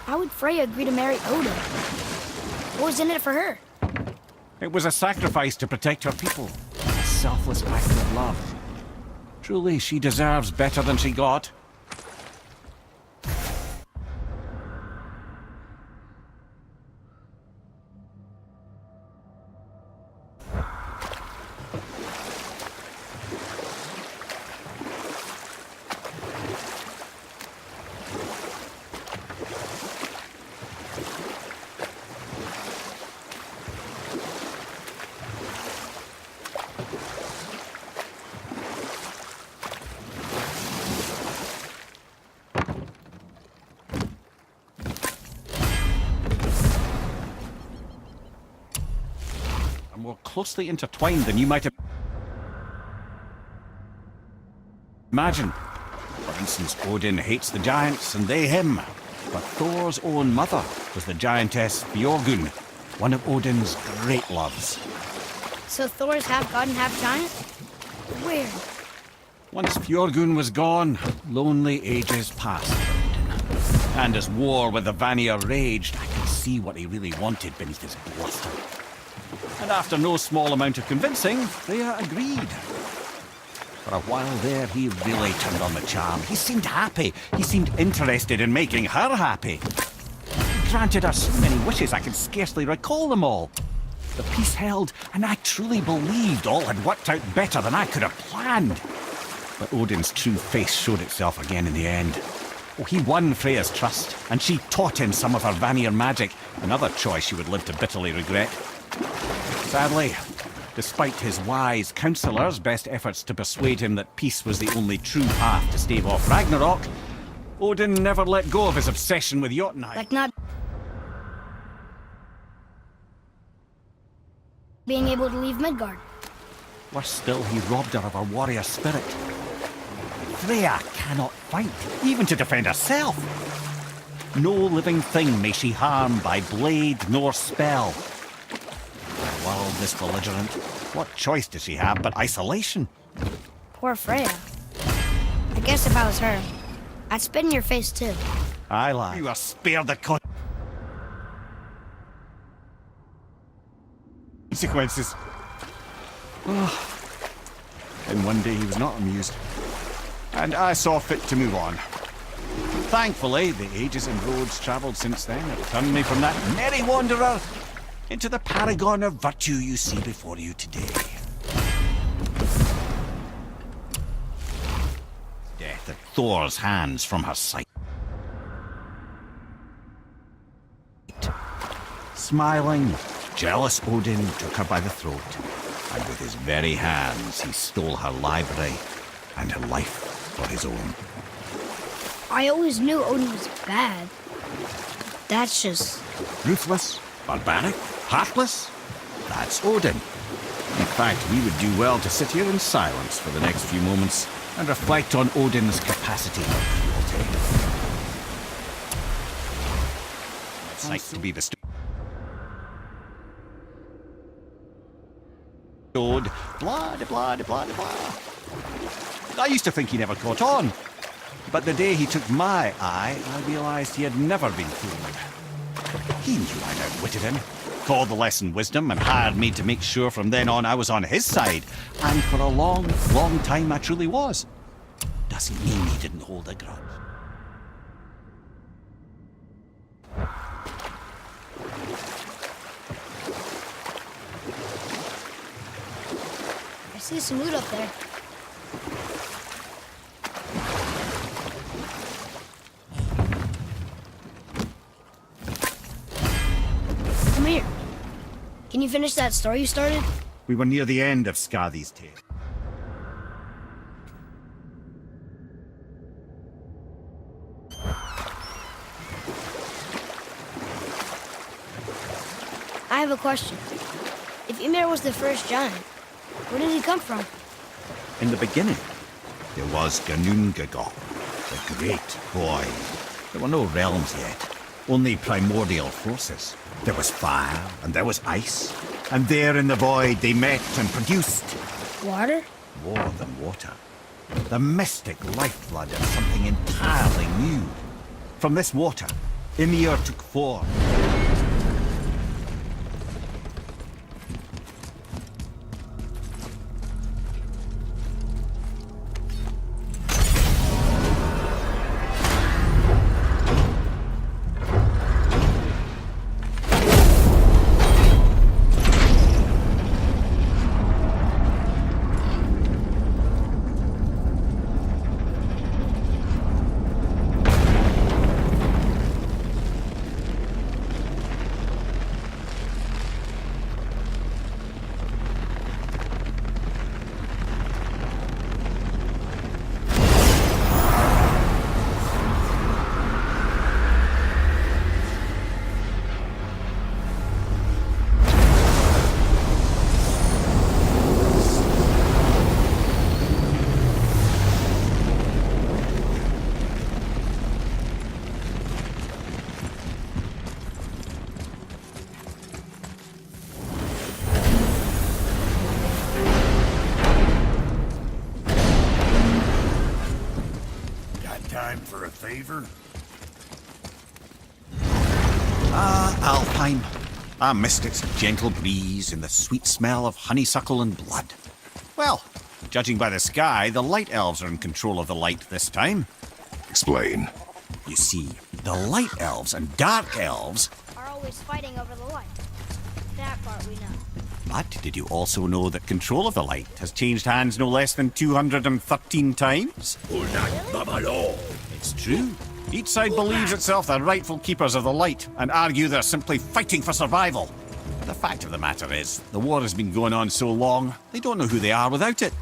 How would Freya agree to marry Odin? What was in it for her? It was a sacrifice to protect her people. A selfless act of love. Truly, she deserves better than she got. More closely intertwined than you might imagine. For instance, Odin hates the giants and they him. But Thor's own mother was the giantess Björgun, one of Odin's great loves. So Thor's half god and half giant? Weird. Once Björgun was gone, lonely ages passed for Odin. And as war with the Vanir raged, I could see what he really wanted beneath his bluster. And after no small amount of convincing, Freya agreed. For a while there, he really turned on the charm. He seemed happy. He seemed interested in making her happy. He granted her so many wishes I can scarcely recall them all. The peace held, and I truly believed all had worked out better than I could have planned. But Odin's true face showed itself again in the end. Oh, he won Freya's trust, and she taught him some of her Vanir magic, another choice she would live to bitterly regret. Sadly, despite his wise counsellors' best efforts to persuade him that peace was the only true path to stave off Ragnarok, Odin never let go of his obsession with Jotunheim. Like not being able to leave Midgard. Worse still, he robbed her of her warrior spirit. Freya cannot fight, even to defend herself. No living thing may she harm by blade nor spell. The world is belligerent. What choice does she have but isolation? Poor Freya. I guess if I was her, I'd spit in your face too. Aye, lad. You are spared the consequences. Oh. And one day he was not amused. And I saw fit to move on. Thankfully, the ages and roads travelled since then have turned me from that merry wanderer into the paragon of virtue you see before you today. Death at Thor's hands from her sight. Smiling, jealous Odin took her by the throat, and with his very hands he stole her library and her life for his own. I always knew Odin was bad. That's just... Ruthless, barbaric, heartless. That's Odin. In fact, we would do well to sit here in silence for the next few moments and reflect on Odin's capacity for cruelty. It's nice to be bestowed. Blah, de blah, de blah, de blah. I used to think he never caught on. But the day he took my eye, I realized he had never been fooled. He knew I'd outwitted him, called the lesson wisdom, and hired me to make sure from then on I was on his side. And for a long, long time I truly was. Doesn't mean he didn't hold a grudge. I see some loot up there. Come here. Can you finish that story you started? We were near the end of Skadi's tale. I have a question. If Ymir was the first giant, where did he come from? In the beginning, there was Ginnungagap, the great void. There were no realms yet, only primordial forces. There was fire, and there was ice. And there in the void they met and produced... Water? More than water. The mystic lifeblood of something entirely new. From this water, Ymir took 4. Time for a favor? Alfhiem. I missed its gentle breeze and the sweet smell of honeysuckle and blood. Well, judging by the sky, the light elves are in control of the light this time. Explain. You see, the light elves and dark elves... Are always fighting over the light. That part we know. But did you also know that control of the light has changed hands no less than 213 times? It's true. Each side believes itself the rightful keepers of the light and argue they're simply fighting for survival. The fact of the matter is, the war has been going on so long, they don't know who they are without it.